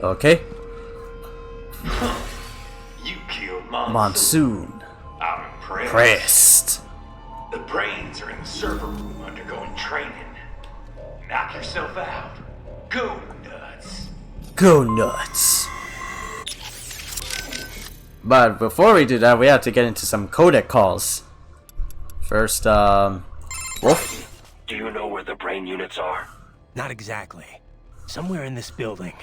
Okay. You killed Monsoon. Monsoon. I'm impressed. Pressed. The brains are in the server room undergoing training. Knock yourself out. Go nuts. Go nuts. But before we do that, we have to get into some codec calls. First, Wolf? Do you know where the brain units are? Not exactly. Somewhere in this building.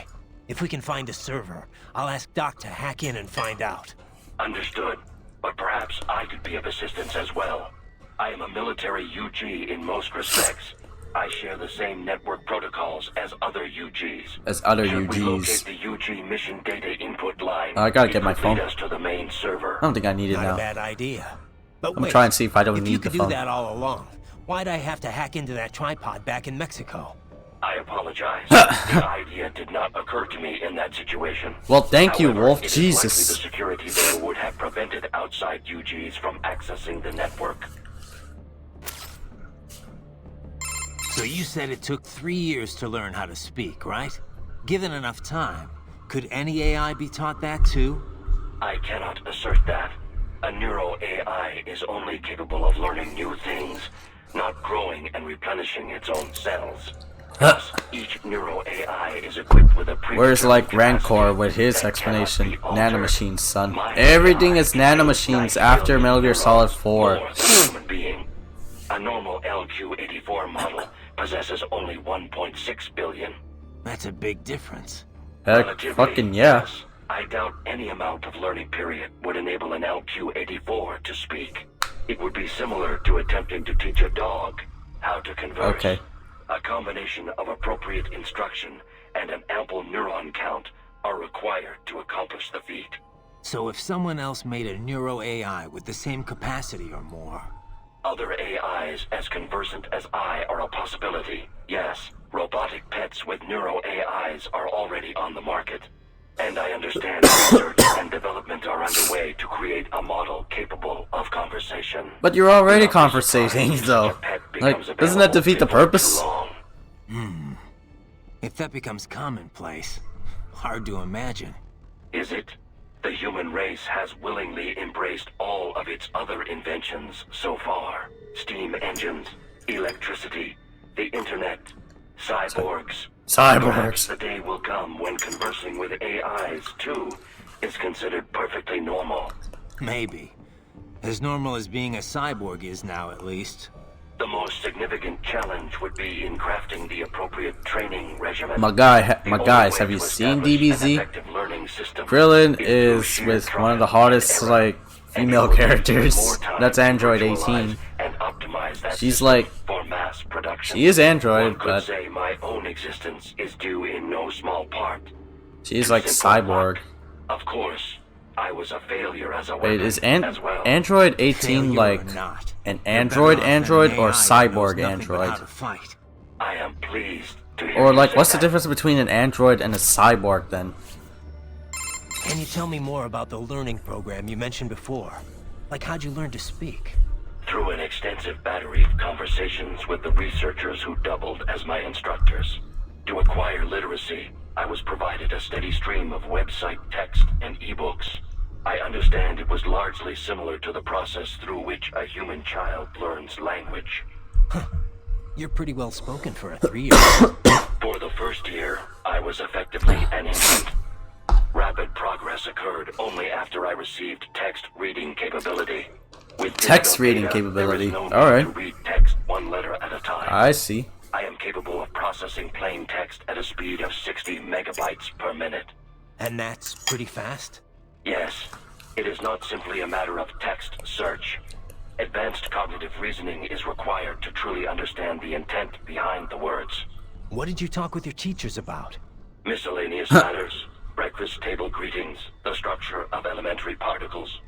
If we can find a server, I'll ask Doc to hack in and find out. Understood. But perhaps I could be of assistance as well. I am a military UG in most respects. I share the same network protocols as other UGs. Should we locate the UG mission data input line, I gotta get my phone. Lead us to the main server. I don't think I need it now. Not a bad idea. But I'm trying to see if I don't need the phone. If you could do that all along, why'd I have to hack into that tripod back in Mexico? I apologize. The idea did not occur to me in that situation. Well, thank you, However, Wolf. it is Jesus. likely the security there would have prevented outside UGs from accessing the network. So you said it took 3 years to learn how to speak, right? Given enough time, could any AI be taught that too? I cannot assert that. A neuro AI is only capable of learning new things, not growing and replenishing its own cells. Thus, each neuro AI is equipped with a Where's like Rancor with his explanation? Nanomachines, son. Everything is nanomachines after Metal Gear Solid 4. Human being. A normal LQ-84 model possesses only 1.6 billion. That's a big difference. Heck, Relatively, fucking yeah. yes. I doubt any amount of learning period would enable an LQ-84 to speak. It would be similar to attempting to teach a dog how to converse. Okay. A combination of appropriate instruction and an ample neuron count are required to accomplish the feat. So if someone else made a neuro AI with the same capacity or more... Other AIs as conversant as I are a possibility. Yes, robotic pets with neuro AIs are already on the market. And I understand research and development are underway to create a model capable of conversation. But you're already conversating, though. Like, doesn't that defeat the purpose? If that becomes commonplace, hard to imagine. Is it? The human race has willingly embraced all of its other inventions so far. Steam engines, electricity, the internet, cyborgs. Perhaps the day will come when conversing with AIs, too, is considered perfectly normal. Maybe. As normal as being a cyborg is now, at least. The most significant challenge would be in crafting the appropriate training regimen. My guys, have you seen DBZ? Krillin is with one of the hottest, like, female characters. That's Android 18. She's like, she is Android, but say my own existence is due in no small part. She's like cyborg. Of course, I was a failure as a Wait, is as well. Android 18 like an Android or cyborg Android? I am pleased to hear Or like, you what's say the that. difference between an Android and a cyborg then? Can you tell me more about the learning program you mentioned before? Like, how'd you learn to speak? Through an extensive battery of conversations with the researchers who doubled as my instructors. To acquire literacy, I was provided a steady stream of website text and ebooks. I understand it was largely similar to the process through which a human child learns language. You're pretty well spoken for a 3-year-old. For the first year, I was effectively an infant. Rapid progress occurred only after I received text reading capability. With Text digital reading data, capability. there is no Alright. need to read text one letter at a time. I see. I am capable of processing plain text at a speed of 60 megabytes per minute. And that's pretty fast? Yes, it is not simply a matter of text search. Advanced cognitive reasoning is required to truly understand the intent behind the words. What did you talk with your teachers about? Miscellaneous matters, breakfast table greetings, the structure of elementary particles,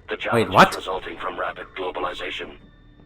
the challenges what? resulting from rapid globalization,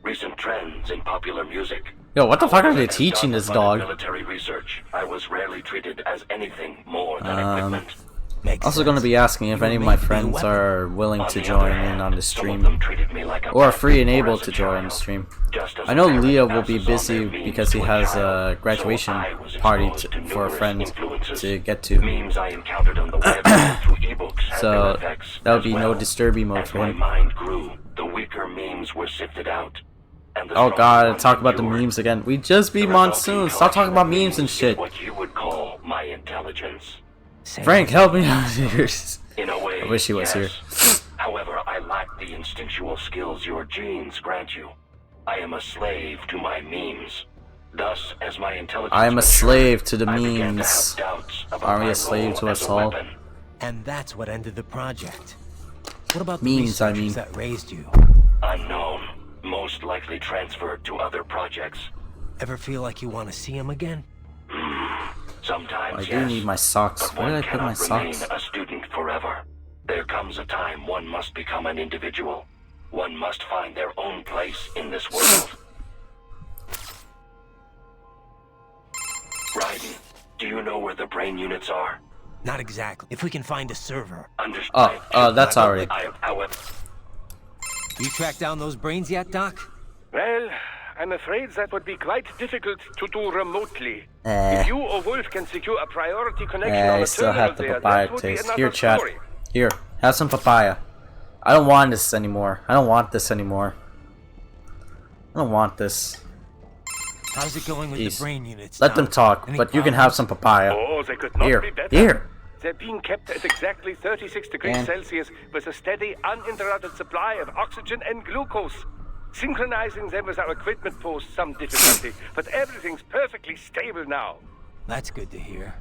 recent trends in popular music. Yo, what the fuck are they As teaching this done by dog? Military research, I was rarely treated as anything more than equipment. Makes Also going to sense. be asking if You any of were my made to be a friends weapon. are willing On to the join other in hand, on the some of stream. them treated me like a Or are free and pet, able as a to join the child. stream. Just as I know a parent Leo will be passes on busy their memes because he to has child, a graduation so I was party exposed to for a numerous friend influences. to get to. Memes I encountered on the web and through ebooks had So their effects that would as be no well. disturbing mode As for my him. mind grew, the weaker memes were sifted out. And the Oh stronger god, ones talk about the endured. memes again. We just beat The Monsoon. resulting Stop talking about collection memes and is shit. what you would call my intelligence. Same Frank, here. help me out here. In a way, I wish he was yes. However, I lack the instinctual skills your genes grant you. I am a slave to my memes. Thus, as my intelligence I am a matured, slave to the I began to have memes. doubts about Are we my a slave role to as us a all? weapon. And that's what ended the project. What about the Memes, I researchers mean. that raised you? Unknown, most likely transferred to other projects. Ever feel like you want to see them again? Sometimes, I do yes, need my socks. but Where one did I put my cannot remain socks? a student forever. There comes a time one must become an individual. One must find their own place in this world. Raiden, do you know where the brain units are? Not exactly. If we can find a server. Understood. That's already. However, You tracked down those brains yet, Doc? Well, I'm afraid that would be quite difficult to do remotely. Eh. If you or Wolf can secure a priority connection on I a still terminal have the there, papaya that would be taste. another Here, chat. story. Here, have some papaya. I don't want this anymore. I don't want this anymore. I don't want this. How's it going with Jeez. the brain units? Let Doc? them talk, Any but you can have problems? some papaya. Oh, they could not Here, be better. here. They're being kept at exactly 36 degrees And- Celsius with a steady, uninterrupted supply of oxygen and glucose. Synchronizing them with our equipment posed some difficulty, but everything's perfectly stable now. That's good to hear.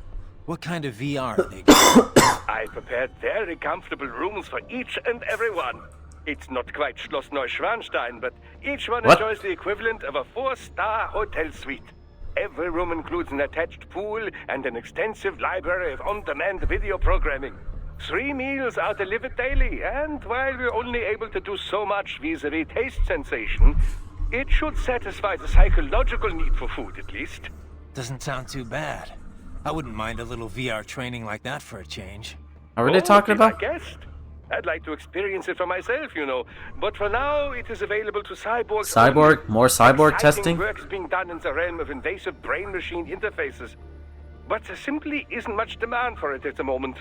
What kind of VR are they getting? I prepared very comfortable rooms for each and every one. It's not quite Schloss Neuschwanstein, but each one What? enjoys the equivalent of a 4-star hotel suite. Every room includes an attached pool and an extensive library of on-demand video programming. 3 meals are delivered daily, and while we're only able to do so much vis-a-vis taste sensation, it should satisfy the psychological need for food, at least. Doesn't sound too bad. I wouldn't mind a little VR training like that for a change. Are they talking be my about? guest. I'd like to experience it for myself, you know. But for now, it is available to cyborgs. Cyborg? only. More cyborg Exciting testing? Work's being done in the realm of invasive brain-machine interfaces. But there simply isn't much demand for it at the moment.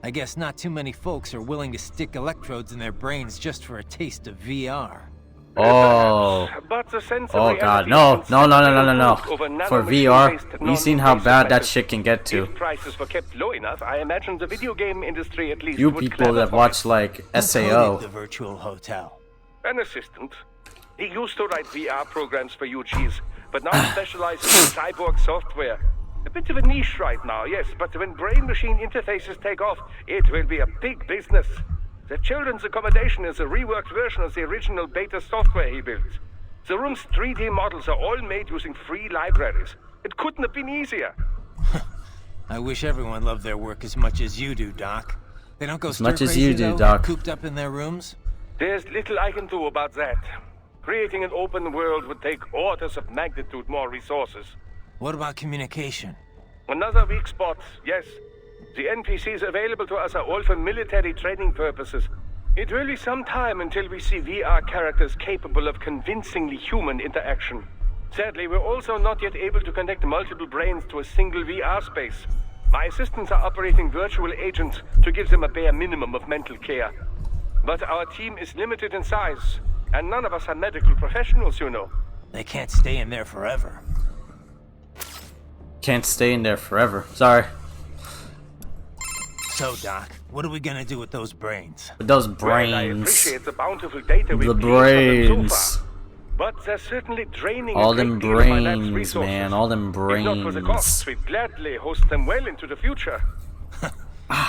I guess not too many folks are willing to stick electrodes in their brains just for a taste of VR. Oh. But the sense of Oh reality god, no, is no, no, no, no, no, no. improved over For VR, nanomachine-based we've seen how non-invasive bad that methods. shit can get to. If prices were kept low enough, I imagine the video game industry at least You would people clamor that for watch it. like Who SAO. coded the virtual hotel? An assistant. He used to write VR programs for UGs, but now specializes in cyborg software. A bit of a niche right now, yes, but when brain-machine interfaces take off, it will be a big business. The children's accommodation is a reworked version of the original beta software he built. The room's 3D models are all made using free libraries. It couldn't have been easier. I wish everyone loved their work as much as you do, Doc. They don't go As much stir as you crazy, do, though, Doc. cooped up in their rooms? There's little I can do about that. Creating an open world would take orders of magnitude more resources. What about communication? Another weak spot, yes. The NPCs available to us are all for military training purposes. It will be some time until we see VR characters capable of convincingly human interaction. Sadly, we're also not yet able to connect multiple brains to a single VR space. My assistants are operating virtual agents to give them a bare minimum of mental care. But our team is limited in size, and none of us are medical professionals, you know. They can't stay in there forever. Can't stay in there forever. Sorry. So, Doc, what are we gonna do with those brains? With those Well, I brains. appreciate the bountiful data we've The gleaned from them so brains. far. But they're certainly draining All a great them deal of my lab's brains, resources. man. All them If not for the costs, brains. we'd gladly host them well into the future.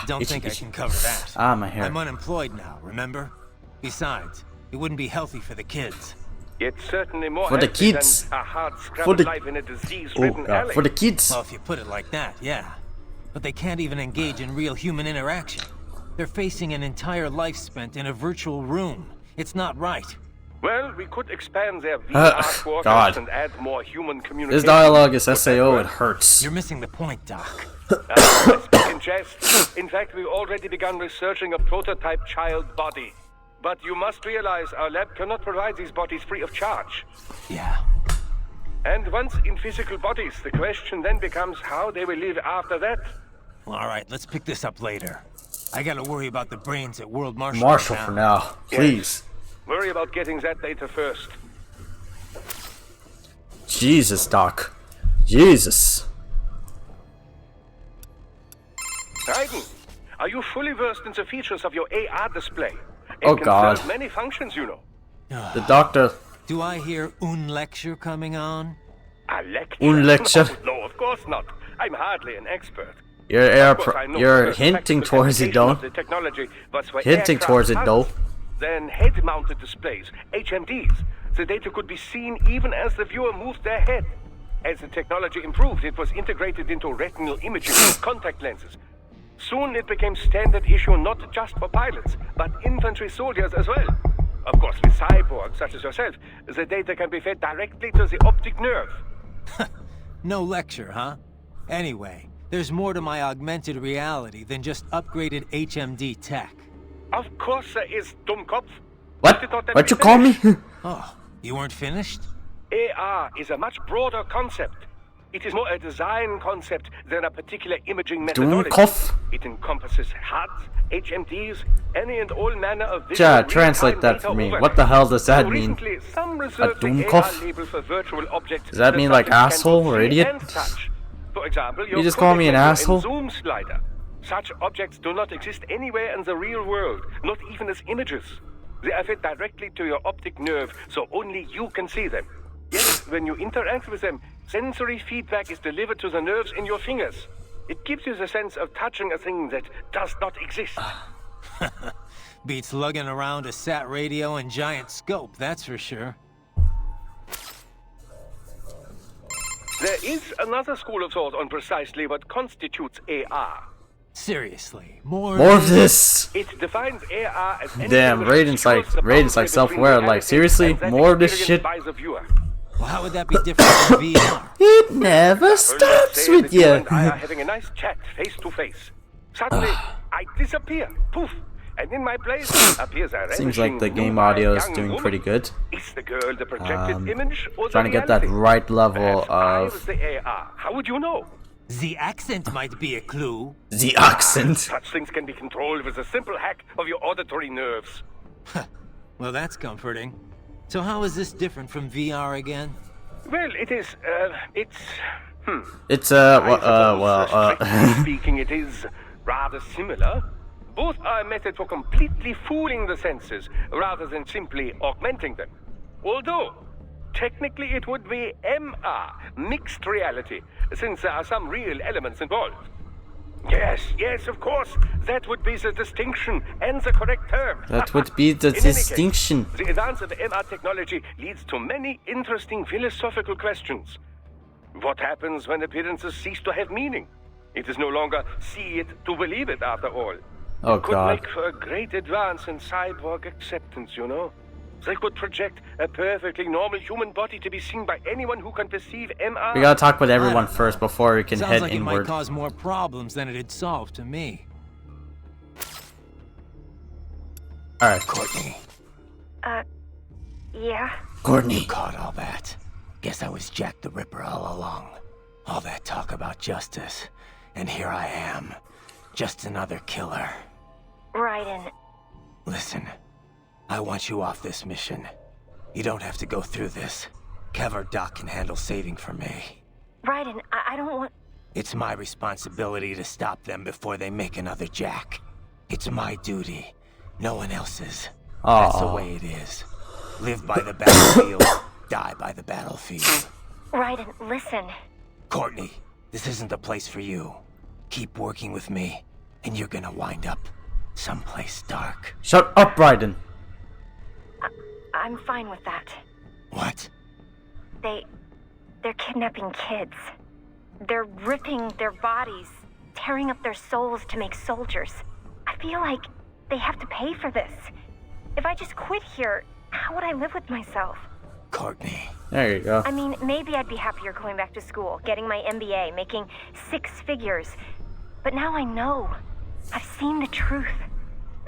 Don't itchy, think I itchy. can cover that. Ah, my hair. I'm unemployed now, remember? Besides, it wouldn't be healthy for the kids. It's certainly more For the healthy kids. than a hard For scrabble the- life in a Oh disease-ridden god. alley. For the kids. Well, if you put it like that, yeah. But they can't even engage in real human interaction. They're facing an entire life spent in a virtual room. It's not right. Well, we could expand their VR quarters God. and add more human communication. This dialogue is Would that SAO. work? It hurts. You're missing the point, Doc. I speak in jest. In fact, we've already begun researching a prototype child body. But you must realize our lab cannot provide these bodies free of charge. Yeah. And once in physical bodies, the question then becomes how they will live after that. All right, let's pick this up later. I gotta worry about the brains at World Marshal. Marshall for now, please. Worry about getting that data first. Jesus, Doc. Jesus. Raiden, are you fully versed in the features of your AR display? It Oh, can God. serve many functions, you know. The doctor. Do I hear un lecture coming on? A lecture? Un lecture? No, of course not. I'm hardly an expert. You're hinting towards it, though. The technology was for Hinting aircraft towards it, though. hulls. Then head-mounted displays, HMDs. The data could be seen even as the viewer moved their head. As the technology improved, it was integrated into retinal imaging and contact lenses. Soon it became standard issue not just for pilots, but infantry soldiers as well. Of course, with cyborgs such as yourself, the data can be fed directly to the optic nerve. No lecture, huh? Anyway, there's more to my augmented reality than just upgraded HMD tech. Of course there is, Dummkopf. What? What you call me? Oh, you weren't finished? AR is a much broader concept. It is more a design concept than a particular imaging methodology. Dummkopf? It encompasses HUDs, HMDs, any and all manner of visual Chad, translate that for me. What the hell does that mean? Recently, some reserved the Dummkopf? AR label for virtual objects. Does that mean like subjects can asshole both or see idiot? and touch. For example, your You just call me an contact asshole? lens and zoom slider. Such objects do not exist anywhere in the real world, not even as images. They are fed directly to your optic nerve, so only you can see them. Yet, when you interact with them, sensory feedback is delivered to the nerves in your fingers. It gives you the sense of touching a thing that does not exist. Beats lugging around a sat radio and giant scope, that's for sure. There is another school of thought on precisely what constitutes AR. Seriously, more More of this. It defines AR as anything Damn, that Raiden's like obscures the boundary self-aware. between Like reality seriously, and that more of this experienced shit. by the viewer. Well, how would that be different from VR? It never Let's stops say with that you you. and I are having a nice chat face to face. Suddenly, I disappear. Poof. And in my place appears a Seems like the ravishing, game blue-eyed audio is young doing woman. pretty good. Is the girl the projected image or the Trying to get that reality? right level Perhaps I was of the AR. How would you know? The accent might be a clue. the accent. Such things can be controlled with a simple hack of your auditory nerves. Well, that's comforting. So how is this different from VR again? Well, it is, It's speaking, it is rather similar. Both are a method for completely fooling the senses rather than simply augmenting them. Although, technically it would be MR, mixed reality, since there are some real elements involved. Yes, of course, that would be the distinction and the correct term. That would be the In any case, distinction. the advance of MR technology leads to many interesting philosophical questions. What happens when appearances cease to have meaning? It is no longer see it to believe it, after all. Oh It could god. make for a great advance in cyborg acceptance, you know? They could project a perfectly normal human body to be seen by anyone who can perceive MR. We gotta talk with I everyone don't know. first before we can Sounds head like it might inward. cause more problems than it'd solve to me. Alright, Courtney, Yeah? Courtney. caught all that. Guess I was Jack the Ripper all along. All that talk about justice. And here I am. Just another killer. Raiden, Listen, I want you off this mission. You don't have to go through this. Kev or Doc can handle saving for me. Raiden, I don't want... It's my responsibility to stop them before they make another Jack. It's my duty, no one else's. That's the Aw. way it is. Live by the battlefield, die by the battlefield. Raiden, listen. Courtney, this isn't the place for you. Keep working with me, and you're gonna wind up someplace dark. Shut up, Raiden. I'm fine with that. What? They're kidnapping kids. They're ripping their bodies, tearing up their souls to make soldiers. I feel like they have to pay for this. If I just quit here, how would I live with myself? Courtney, There you go. I mean, maybe I'd be happier going back to school, getting my MBA, making 6 figures. But now I know. I've seen the truth.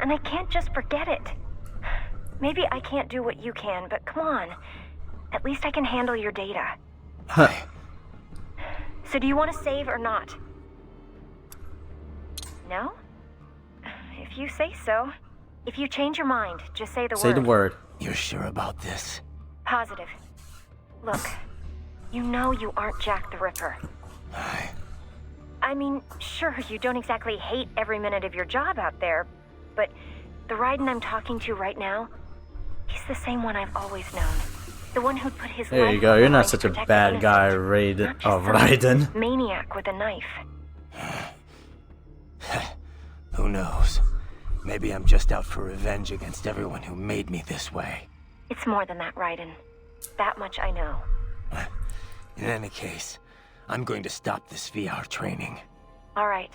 And I can't just forget it. Maybe I can't do what you can, but come on. At least I can handle your data. So do you want to save or not? No? If you say so. If you change your mind, just say the word. Say the word. You're sure about this? Positive. Look, you know you aren't Jack the Ripper. I mean, sure, you don't exactly hate every minute of your job out there, but the Raiden I'm talking to right now, he's the same one I've always known. The one who'd put his There life you go. on the You're line not to such a protect bad the guy, innocent, Raiden. not just Oh, some Raiden. maniac with a knife. Who knows? Maybe I'm just out for revenge against everyone who made me this way. It's more than that, Raiden. That much I know. In any case, I'm going to stop this VR training. All right.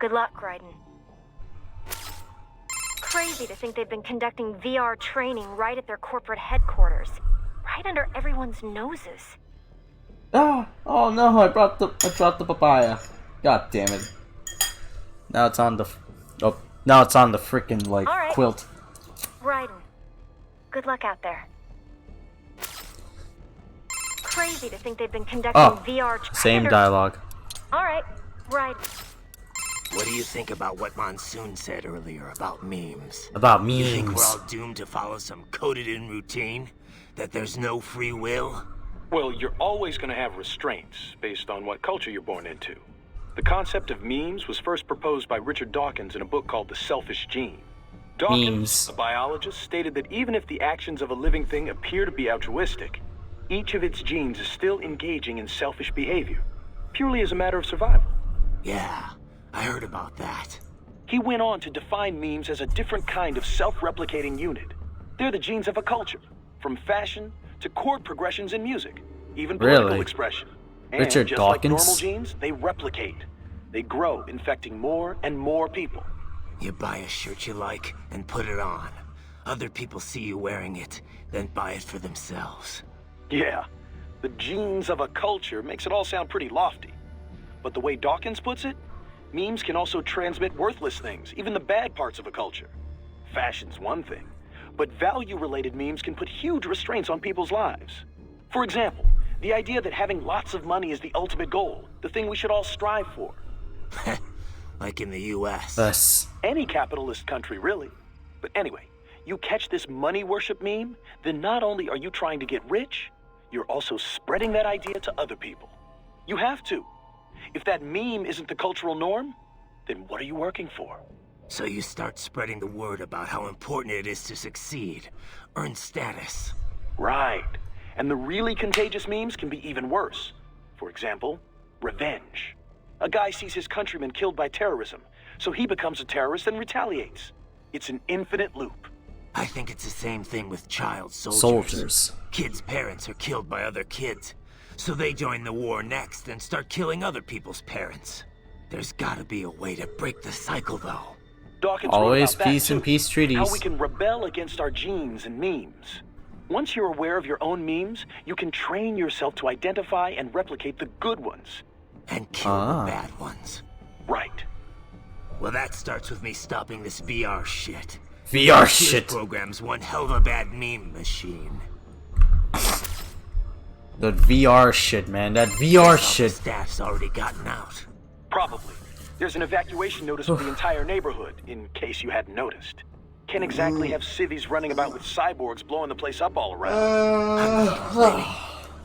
Good luck, Raiden. Crazy to think they've been conducting VR training right at their corporate headquarters. Right under everyone's noses. Oh no! I dropped the papaya. God damn it! Now it's on the. Now it's on the freaking like All right. quilt. Raiden. Good luck out there. Crazy to think they've been conducting VR Same dialogue. All right. Raiden. What do you think about what Monsoon said earlier about memes? About You think we're memes. all doomed to follow some coded-in routine? That there's no free will? Well, you're always going to have restraints based on what culture you're born into. The concept of memes was first proposed by Richard Dawkins in a book called The Selfish Gene. Dawkins, Memes. a biologist, stated that even if the actions of a living thing appear to be altruistic, each of its genes is still engaging in selfish behavior, purely as a matter of survival. Yeah, I heard about that. He went on to define memes as a different kind of self-replicating unit. They're the genes of a culture, from fashion to chord progressions in music, even political Really? expression. And Richard just like Dawkins? normal genes, they replicate. They grow, infecting more and more people. You buy a shirt you like and put it on. Other people see you wearing it, then buy it for themselves. Yeah, the genes of a culture makes it all sound pretty lofty. But the way Dawkins puts it, memes can also transmit worthless things, even the bad parts of a culture. Fashion's one thing, but value-related memes can put huge restraints on people's lives. For example, the idea that having lots of money is the ultimate goal, the thing we should all strive for. Like in the US. Yes. Any capitalist country, really. But anyway, you catch this money worship meme, then not only are you trying to get rich, you're also spreading that idea to other people. You have to. If that meme isn't the cultural norm, then what are you working for? So you start spreading the word about how important it is to succeed, earn status. Right. And the really contagious memes can be even worse. For example, revenge. A guy sees his countrymen killed by terrorism, so he becomes a terrorist and retaliates. It's an infinite loop. I think it's the same thing with child Soldiers. Kids' parents are killed by other kids, so they join the war next and start killing other people's parents. There's gotta be a way to break the cycle, though. Dawkins wrote Always about that peace and too. peace treaties. How we can rebel against our genes and memes. Once you're aware of your own memes, you can train yourself to identify and replicate the good ones. And kill the bad ones. Right. Well, that starts with me stopping this VR shit. VR This shit. program's one hell of a bad meme machine. The VR shit, man. That VR All the shit. staff's already gotten out. Probably. There's an evacuation notice for the entire neighborhood, in case you hadn't noticed. Can't exactly have civvies running about with cyborgs blowing the place up all around.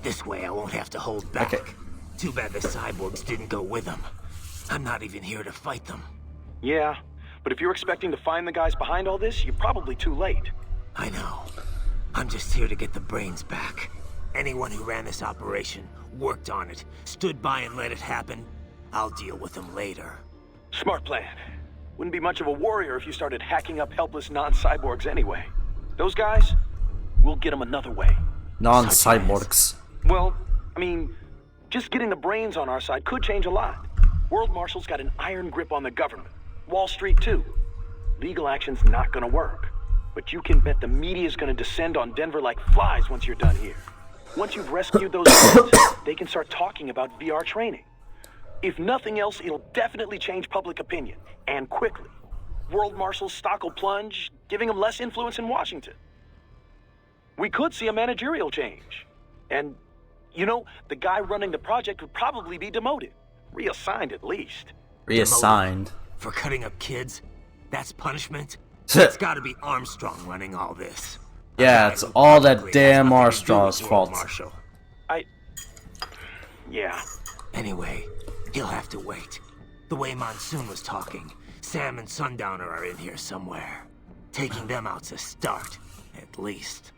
This way I won't have to hold back. Okay. Too bad the cyborgs didn't go with them. I'm not even here to fight them. Yeah, but if you're expecting to find the guys behind all this, you're probably too late. I know. I'm just here to get the brains back. Anyone who ran this operation, worked on it, stood by and let it happen, I'll deal with them later. Smart plan. Wouldn't be much of a warrior if you started hacking up helpless non-cyborgs anyway. Those guys, we'll get them another way. Non-cyborgs. Well, I mean, just getting the brains on our side could change a lot. World Marshal's got an iron grip on the government. Wall Street, too. Legal action's not gonna work. But you can bet the media's gonna descend on Denver like flies once you're done here. Once you've rescued those kids, they can start talking about VR training. If nothing else, it'll definitely change public opinion, and quickly. World Marshal's stock will plunge, giving them less influence in Washington. We could see a managerial change. And, you know, the guy running the project would probably be demoted. Reassigned at least. Reassigned. Demoted for cutting up kids? That's punishment? It's gotta be Armstrong running all this. Yeah, it's all that damn Armstrong's fault. Marshall. Yeah. Anyway, he'll have to wait. The way Monsoon was talking, Sam and Sundowner are in here somewhere. Taking them out's a start, at least.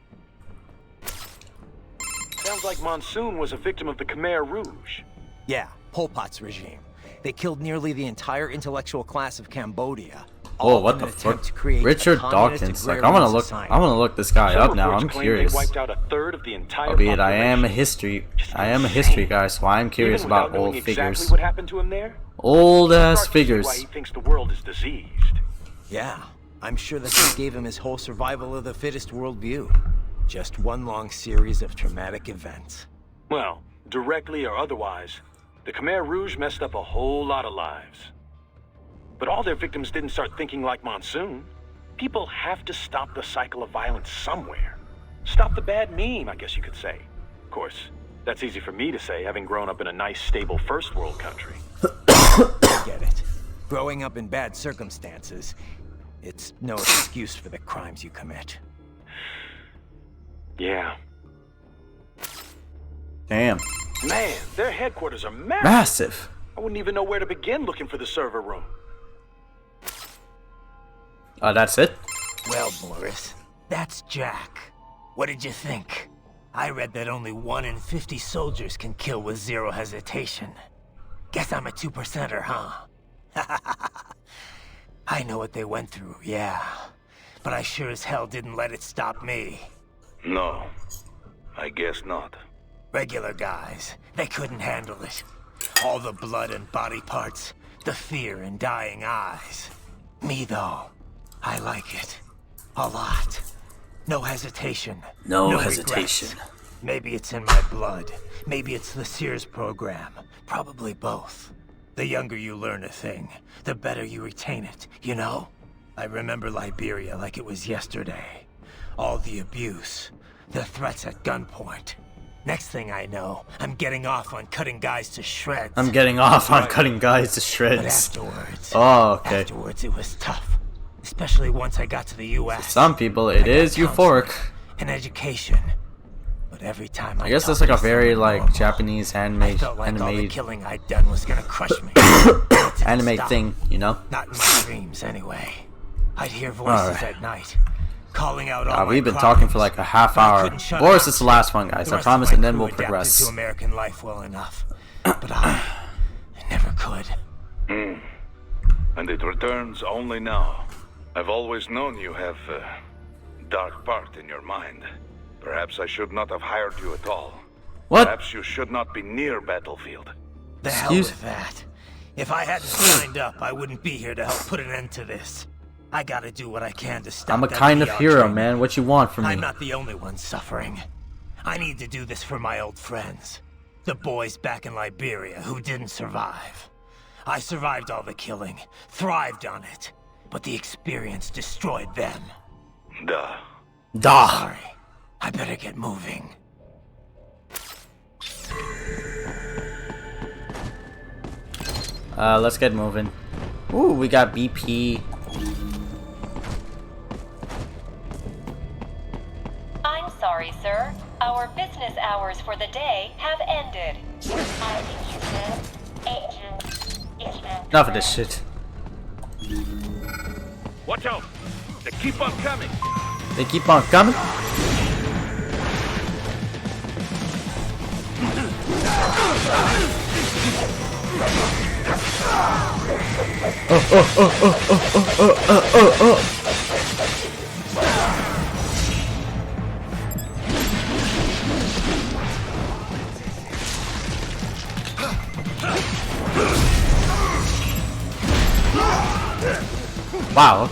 Sounds like Monsoon was a victim of the Khmer Rouge. Yeah, Pol Pot's regime. They killed nearly the entire intellectual class of Cambodia. Oh, what the fuck? Richard Dawkins. Like, I wanna look this guy up now. I'm curious. Wiped out a third of the entire Albeit I am a population. history guy, so I am curious Even about without knowing old exactly figures. what happened to him there? Old ass Start to see why figures. he thinks the world is diseased. Yeah, I'm sure that just gave him his whole survival of the fittest worldview. Just one long series of traumatic events. Well, directly or otherwise, the Khmer Rouge messed up a whole lot of lives. But all their victims didn't start thinking like Monsoon. People have to stop the cycle of violence somewhere. Stop the bad meme, I guess you could say. Of course, that's easy for me to say, having grown up in a nice, stable first world country. I get it. Growing up in bad circumstances, it's no excuse for the crimes you commit. Yeah. Damn. Man, their headquarters are massive. Massive. I wouldn't even know where to begin looking for the server room. That's it? Well, Boris, that's Jack. What did you think? I read that only 1 in 50 soldiers can kill with zero hesitation. Guess I'm a 2%er, huh? I know what they went through, yeah. But I sure as hell didn't let it stop me. No, I guess not. Regular guys, they couldn't handle it. All the blood and body parts, the fear and dying eyes. Me, though, I like it. A lot. No hesitation. No regrets. hesitation. Maybe it's in my blood. Maybe it's the Sears program. Probably both. The younger you learn a thing, the better you retain it, you know? I remember Liberia like it was yesterday. All the abuse, the threats at gunpoint. Next thing I know, I'm getting off on cutting guys to shreds. I'm getting off on cutting guys to But shreds. afterwards, Oh, okay. Afterwards it was tough. Especially once I got to the US. Some people, it is euphoric. An education. But every time I guess that's like a very like Japanese I anime felt like all the animated killing I'd done was gonna crush me. It didn't anime stop. thing, you know? Not in my dreams, anyway. I'd hear voices Alright. at night, calling out all my We've been crimes, talking for like a half but I hour. couldn't shut Boris, up. it's the last one, guys. The I rest promise, of my and then crew we'll adapted progress. to American life well enough, but I never could. And it returns only now. I've always known you have a dark part in your mind. Perhaps I should not have hired you at all. What? Perhaps you should not be near battlefield. The hell with that. If I hadn't signed up, I wouldn't be here to help put an end to this. I gotta do what I can to stop I'm a that kind of VR hero, training. man. What you want from me? I'm not the only one suffering. I need to do this for my old friends. The boys back in Liberia who didn't survive. I survived all the killing, thrived on it, but the experience destroyed them. Duh. Duh. Sorry, I better get moving. Let's get moving. Ooh, we got BP. I'm sorry, sir. Our business hours for the day have ended. Enough of this shit. Watch out! They keep on coming! They keep on coming. Wow.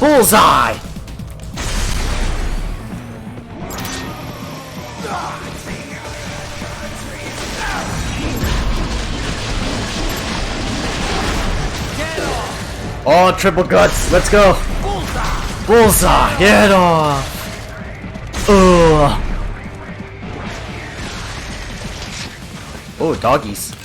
Bullseye! Oh, triple guts. Let's go. Bullseye. Get off. Ugh. Oh, doggies.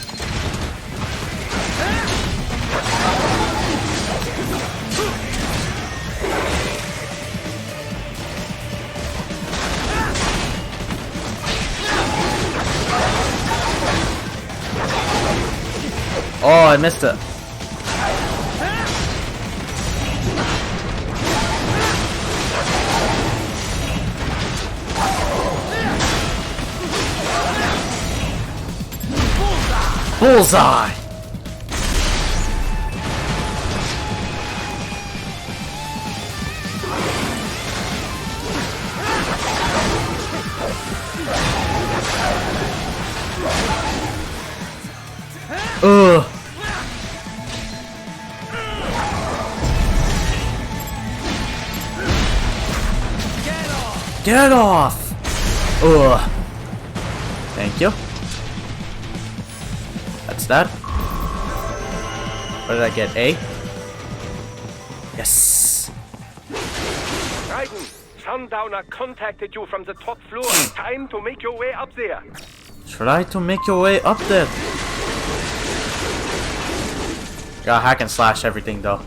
Oh, I missed it. Bullseye! Ugh. Get off! Ugh. Thank you. That's that. What did I get? A? Yes. Raiden, Sundowner contacted you from the top floor. Time to make your way up there. Try to make your way up there. Gotta hack and slash everything though.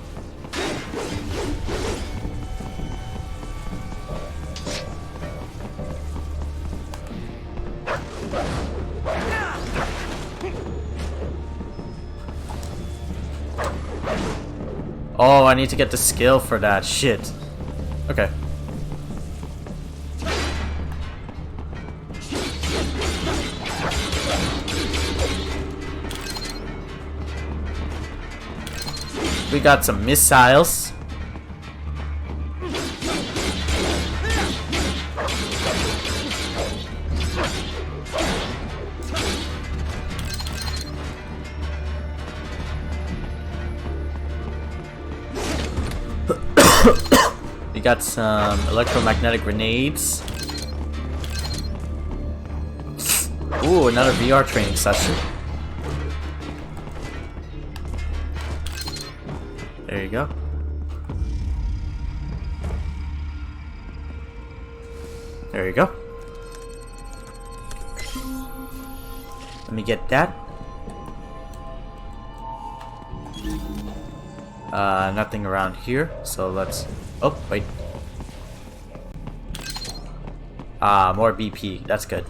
Oh, I need to get the skill for that shit. Okay. We got some missiles. We got some electromagnetic grenades. Ooh, another VR training session. There you go. There you go. Let me get that. Nothing around here, so let's... Oh, wait. More BP. That's good.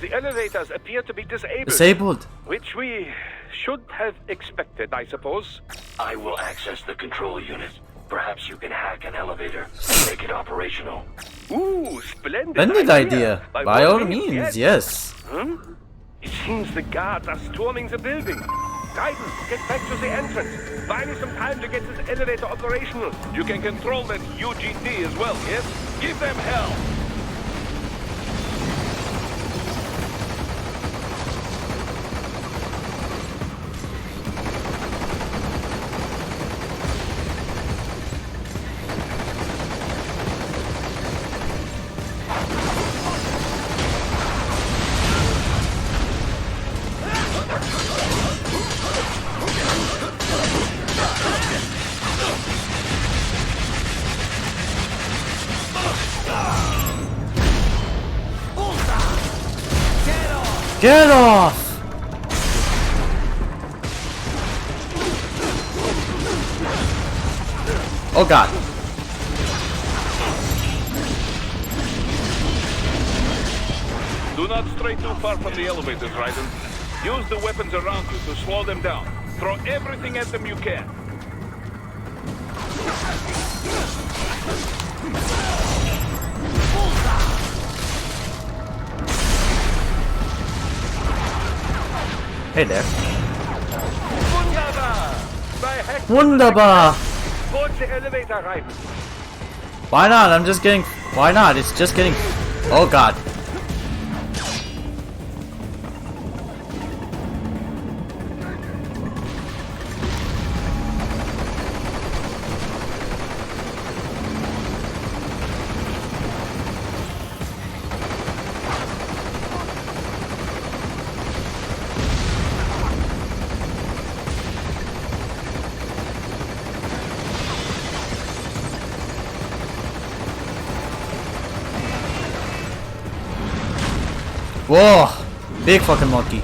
The elevators appear to be disabled. Disabled? Which we should have expected, I suppose. I will access the control unit. Perhaps you can hack an elevator and make it operational. Ooh, splendid, Splendid idea. By all means, yes. It seems the guards are storming the building. Raiden, get back to the entrance. Buy me some time to get this elevator operational. You can control that UGT as well, yes? Give them hell! Get off! Oh god. Do not stray too far from the elevators, Raiden. Use the weapons around you to slow them down. Throw everything at them you can. Hey there. Wunderbar! Wunderbar! Board the elevator, Raiden. Why not? I'm just getting... Why not? It's just getting... Oh god. Whoa! Big fucking monkey.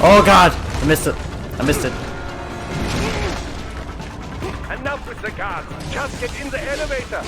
Oh god! I missed it. I missed it. Enough with the guards. Just get in the elevator.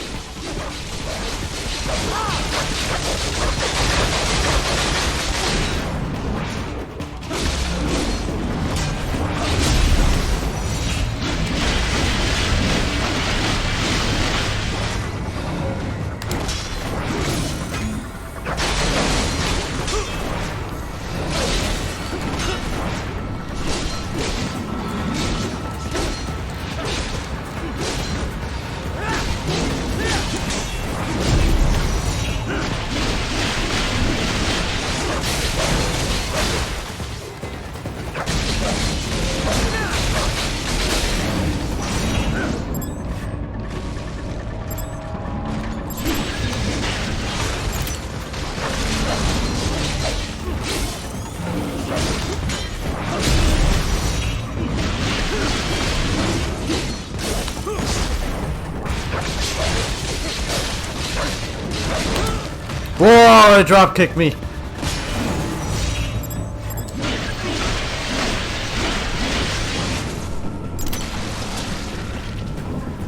Whoa! It drop kicked me.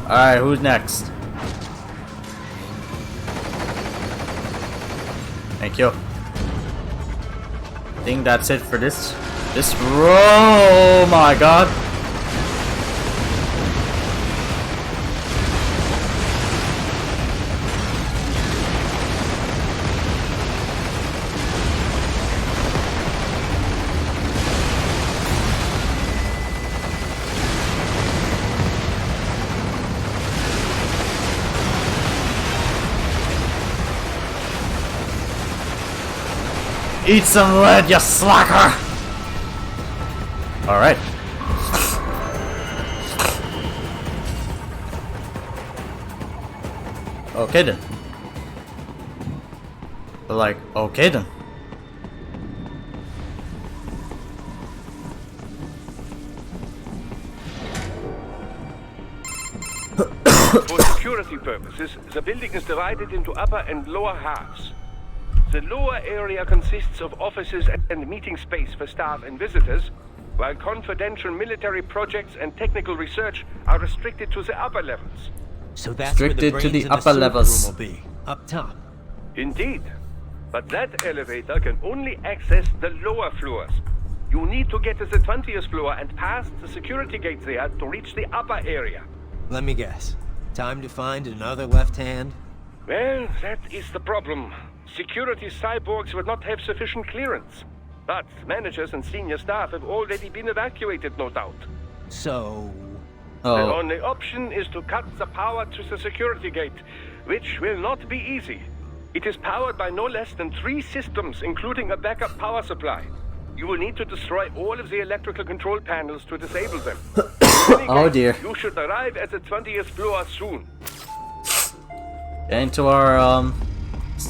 Alright, who's next? Thank you. I think that's it for this. Oh my god. Eat some lead, you slacker! Alright. Okay then. Like, okay then. For security purposes, the building is divided into upper and lower halves. The lower area consists of offices and meeting space for staff and visitors, while confidential military projects and technical research are restricted to the upper levels. So that's where Restricted the to brains the in upper super levels. room will be, up top. Indeed. But that elevator can only access the lower floors. You need to get to the 20th floor and past the security gates there to reach the upper area. Let me guess. Time to find another left hand? Well, that is the problem. Security cyborgs would not have sufficient clearance. But managers and senior staff have already been evacuated, no doubt. So... The Oh. only option is to cut the power to the security gate, which will not be easy. It is powered by no less than 3 systems, including a backup power supply. You will need to destroy all of the electrical control panels to disable them. Oh dear. You should arrive at the 20th floor soon. Get into our